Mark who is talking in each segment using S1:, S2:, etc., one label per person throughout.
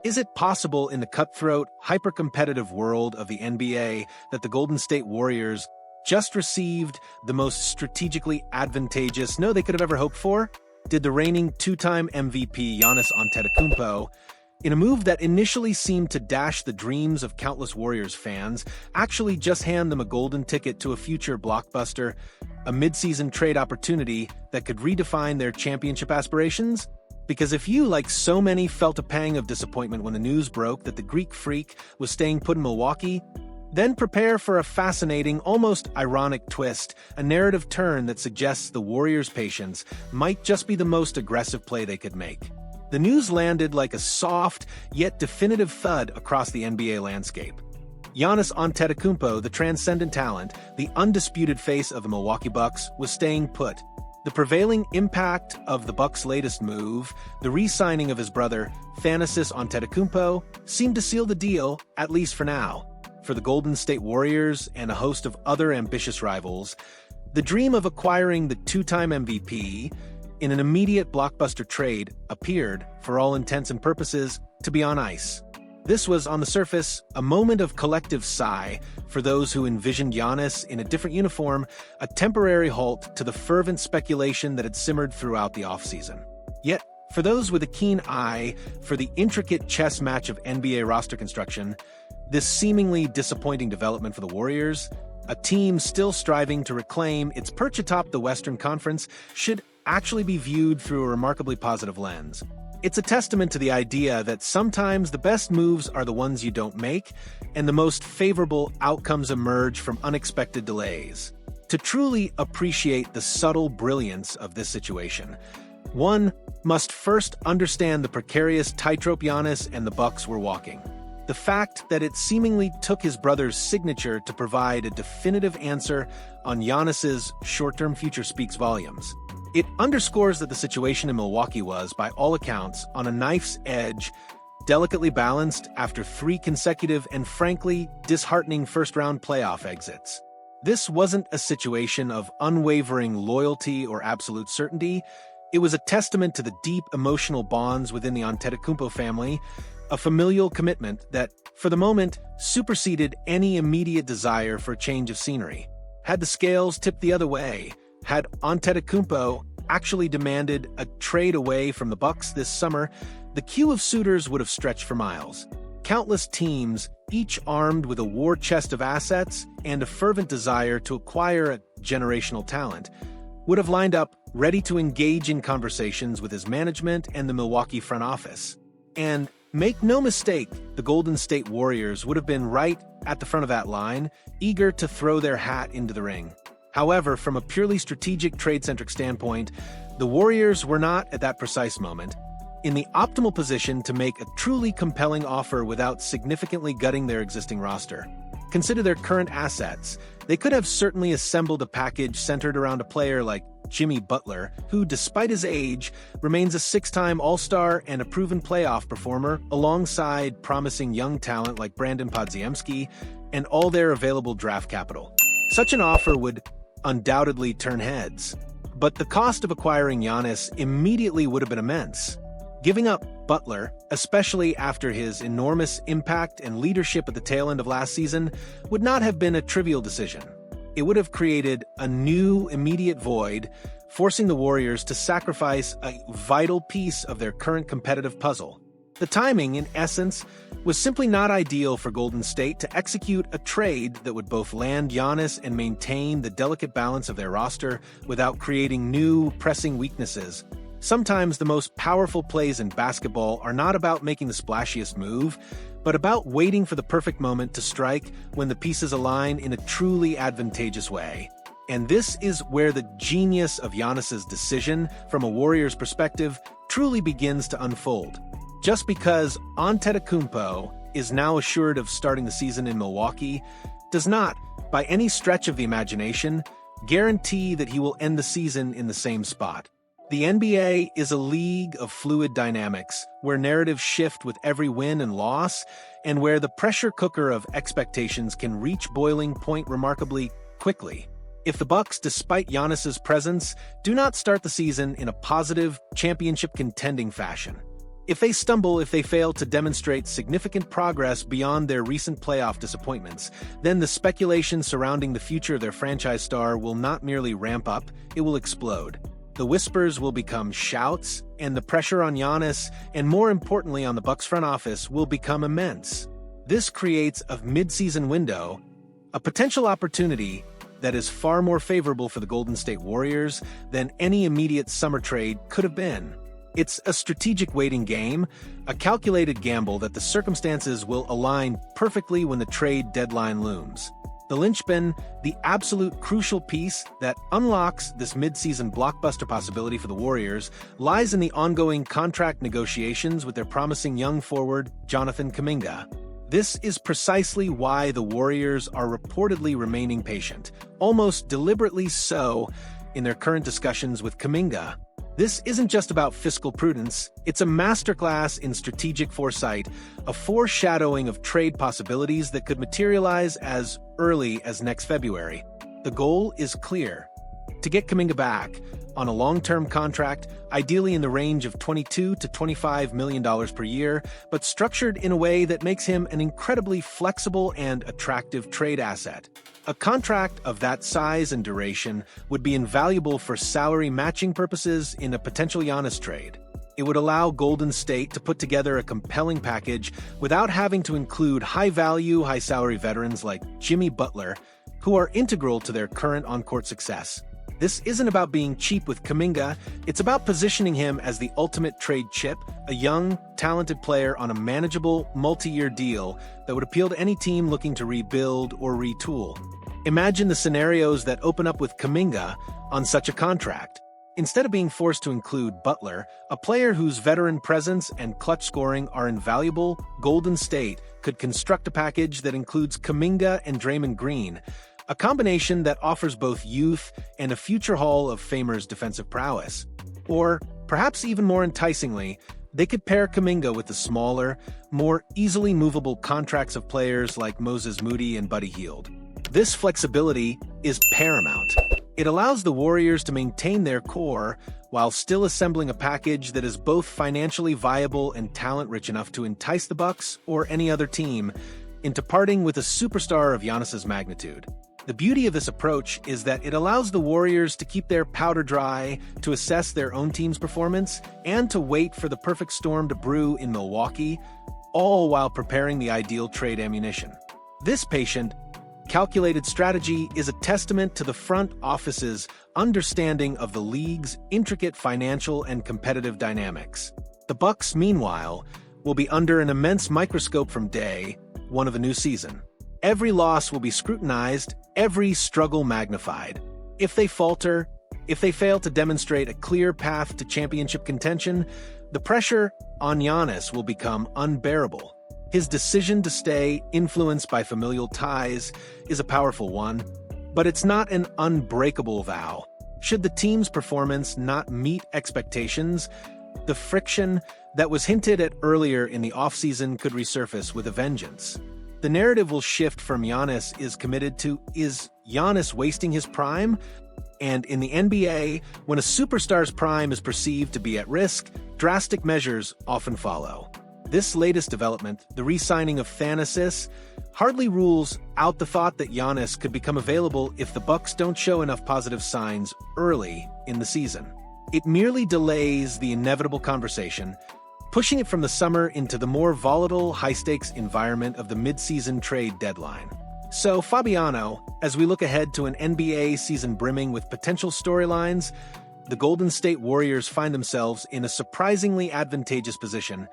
S1: Is it possible in the cutthroat, hyper-competitive world of the NBA that the Golden State Warriors just received the most strategically advantageous they could have ever hoped for? Did the reigning two-time MVP Giannis Antetokounmpo, in a move that initially seemed to dash the dreams of countless Warriors fans, actually just hand them a golden ticket to a future blockbuster, a mid-season trade opportunity that could redefine their championship aspirations? Because if you, like so many, felt a pang of disappointment when the news broke that the Greek Freak was staying put in Milwaukee, then prepare for a fascinating, almost ironic twist, a narrative turn that suggests the Warriors' patience might just be the most aggressive play they could make. The news landed like a soft, yet definitive thud across the NBA landscape. Giannis Antetokounmpo, the transcendent talent, the undisputed face of the Milwaukee Bucks, was staying put. The prevailing impact of the Bucks' latest move, the re-signing of his brother, Giannis Antetokounmpo, seemed to seal the deal, at least for now. For the Golden State Warriors and a host of other ambitious rivals, the dream of acquiring the two-time MVP in an immediate blockbuster trade appeared, for all intents and purposes, to be on ice. This was, on the surface, a moment of collective sigh for those who envisioned Giannis in a different uniform, a temporary halt to the fervent speculation that had simmered throughout the offseason. Yet, for those with a keen eye for the intricate chess match of NBA roster construction, this seemingly disappointing development for the Warriors, a team still striving to reclaim its perch atop the Western Conference, should actually be viewed through a remarkably positive lens. It's a testament to the idea that sometimes the best moves are the ones you don't make, and the most favorable outcomes emerge from unexpected delays. To truly appreciate the subtle brilliance of this situation, one must first understand the precarious tightrope Giannis and the Bucks were walking. The fact that it seemingly took his brother's signature to provide a definitive answer on Giannis's short-term future speaks volumes. It underscores that the situation in Milwaukee was, by all accounts, on a knife's edge, delicately balanced after 3 consecutive and frankly disheartening first-round playoff exits. This wasn't a situation of unwavering loyalty or absolute certainty. It was a testament to the deep emotional bonds within the Antetokounmpo family, a familial commitment that, for the moment, superseded any immediate desire for a change of scenery. Had the scales tipped the other way, had Antetokounmpo actually demanded a trade away from the Bucks this summer, the queue of suitors would have stretched for miles. Countless teams, each armed with a war chest of assets and a fervent desire to acquire a generational talent, would have lined up ready to engage in conversations with his management and the Milwaukee front office. And make no mistake, the Golden State Warriors would have been right at the front of that line, eager to throw their hat into the ring. However, from a purely strategic trade-centric standpoint, the Warriors were not, at that precise moment, in the optimal position to make a truly compelling offer without significantly gutting their existing roster. Consider their current assets. They could have certainly assembled a package centered around a player like Jimmy Butler, who, despite his age, remains a 6-time All-Star and a proven playoff performer, alongside promising young talent like Brandon Podziemski and all their available draft capital. Such an offer would undoubtedly turn heads, but the cost of acquiring Giannis immediately would have been immense. Giving up Butler, especially after his enormous impact and leadership at the tail end of last season, would not have been a trivial decision. It would have created a new immediate void, forcing the Warriors to sacrifice a vital piece of their current competitive puzzle. The timing, in essence, was simply not ideal for Golden State to execute a trade that would both land Giannis and maintain the delicate balance of their roster without creating new, pressing weaknesses. Sometimes the most powerful plays in basketball are not about making the splashiest move, but about waiting for the perfect moment to strike when the pieces align in a truly advantageous way. And this is where the genius of Giannis's decision, from a Warriors perspective, truly begins to unfold. Just because Antetokounmpo is now assured of starting the season in Milwaukee does not, by any stretch of the imagination, guarantee that he will end the season in the same spot. The NBA is a league of fluid dynamics, where narratives shift with every win and loss, and where the pressure cooker of expectations can reach boiling point remarkably quickly. If the Bucks, despite Giannis's presence, do not start the season in a positive, championship-contending fashion, If they stumble, if they fail to demonstrate significant progress beyond their recent playoff disappointments, then the speculation surrounding the future of their franchise star will not merely ramp up, it will explode. The whispers will become shouts, and the pressure on Giannis, and more importantly on the Bucks front office, will become immense. This creates a mid-season window, a potential opportunity that is far more favorable for the Golden State Warriors than any immediate summer trade could have been. It's a strategic waiting game, a calculated gamble that the circumstances will align perfectly when the trade deadline looms. The linchpin, the absolute crucial piece that unlocks this mid-season blockbuster possibility for the Warriors, lies in the ongoing contract negotiations with their promising young forward, Jonathan Kuminga. This is precisely why the Warriors are reportedly remaining patient, almost deliberately so, in their current discussions with Kuminga. This isn't just about fiscal prudence, it's a masterclass in strategic foresight, a foreshadowing of trade possibilities that could materialize as early as next February. The goal is clear: to get Kuminga back on a long-term contract, ideally in the range of $22 to $25 million per year, but structured in a way that makes him an incredibly flexible and attractive trade asset. A contract of that size and duration would be invaluable for salary matching purposes in a potential Giannis trade. It would allow Golden State to put together a compelling package without having to include high-value, high-salary veterans like Jimmy Butler, who are integral to their current on-court success. This isn't about being cheap with Kuminga, it's about positioning him as the ultimate trade chip, a young, talented player on a manageable, multi-year deal that would appeal to any team looking to rebuild or retool. Imagine the scenarios that open up with Kuminga on such a contract. Instead of being forced to include Butler, a player whose veteran presence and clutch scoring are invaluable, Golden State could construct a package that includes Kuminga and Draymond Green, a combination that offers both youth and a future Hall of Famer's defensive prowess. Or, perhaps even more enticingly, they could pair Kuminga with the smaller, more easily movable contracts of players like Moses Moody and Buddy Hield. This flexibility is paramount. It allows the Warriors to maintain their core while still assembling a package that is both financially viable and talent-rich enough to entice the Bucks or any other team into parting with a superstar of Giannis's magnitude. The beauty of this approach is that it allows the Warriors to keep their powder dry, to assess their own team's performance, and to wait for the perfect storm to brew in Milwaukee, all while preparing the ideal trade ammunition. This patient, calculated strategy is a testament to the front office's understanding of the league's intricate financial and competitive dynamics. The Bucks, meanwhile, will be under an immense microscope from day one of the new season. Every loss will be scrutinized, every struggle magnified. If they falter, if they fail to demonstrate a clear path to championship contention, the pressure on Giannis will become unbearable. His decision to stay, influenced by familial ties, is a powerful one, but it's not an unbreakable vow. Should the team's performance not meet expectations, the friction that was hinted at earlier in the offseason could resurface with a vengeance. The narrative will shift from Giannis is committed to, is Giannis wasting his prime? And in the NBA, when a superstar's prime is perceived to be at risk, drastic measures often follow. This latest development, the re-signing of Thanasis, hardly rules out the thought that Giannis could become available if the Bucks don't show enough positive signs early in the season. It merely delays the inevitable conversation, pushing it from the summer into the more volatile, high-stakes environment of the mid-season trade deadline. So, Fabiano, as we look ahead to an NBA season brimming with potential storylines, the Golden State Warriors find themselves in a surprisingly advantageous position,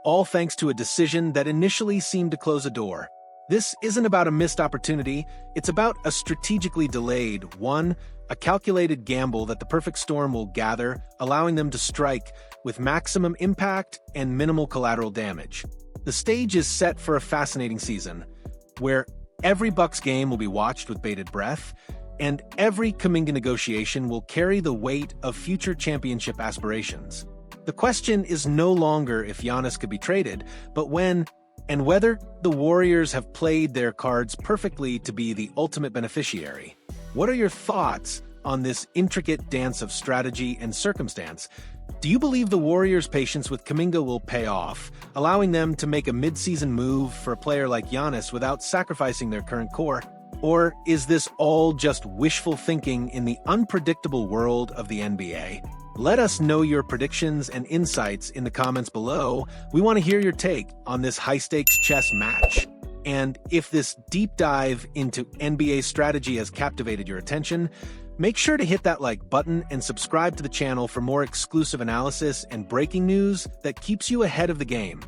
S1: all thanks to a decision that initially seemed to close a door. This isn't about a missed opportunity, it's about a strategically delayed one, a calculated gamble that the perfect storm will gather, allowing them to strike with maximum impact and minimal collateral damage. The stage is set for a fascinating season, where every Bucks game will be watched with bated breath, and every Kuminga negotiation will carry the weight of future championship aspirations. The question is no longer if Giannis could be traded, but when and whether the Warriors have played their cards perfectly to be the ultimate beneficiary. What are your thoughts on this intricate dance of strategy and circumstance? Do you believe the Warriors' patience with Kuminga will pay off, allowing them to make a mid-season move for a player like Giannis without sacrificing their current core? Or is this all just wishful thinking in the unpredictable world of the NBA? Let us know your predictions and insights in the comments below. We want to hear your take on this high-stakes chess match. And if this deep dive into NBA strategy has captivated your attention, make sure to hit that like button and subscribe to the channel for more exclusive analysis and breaking news that keeps you ahead of the game.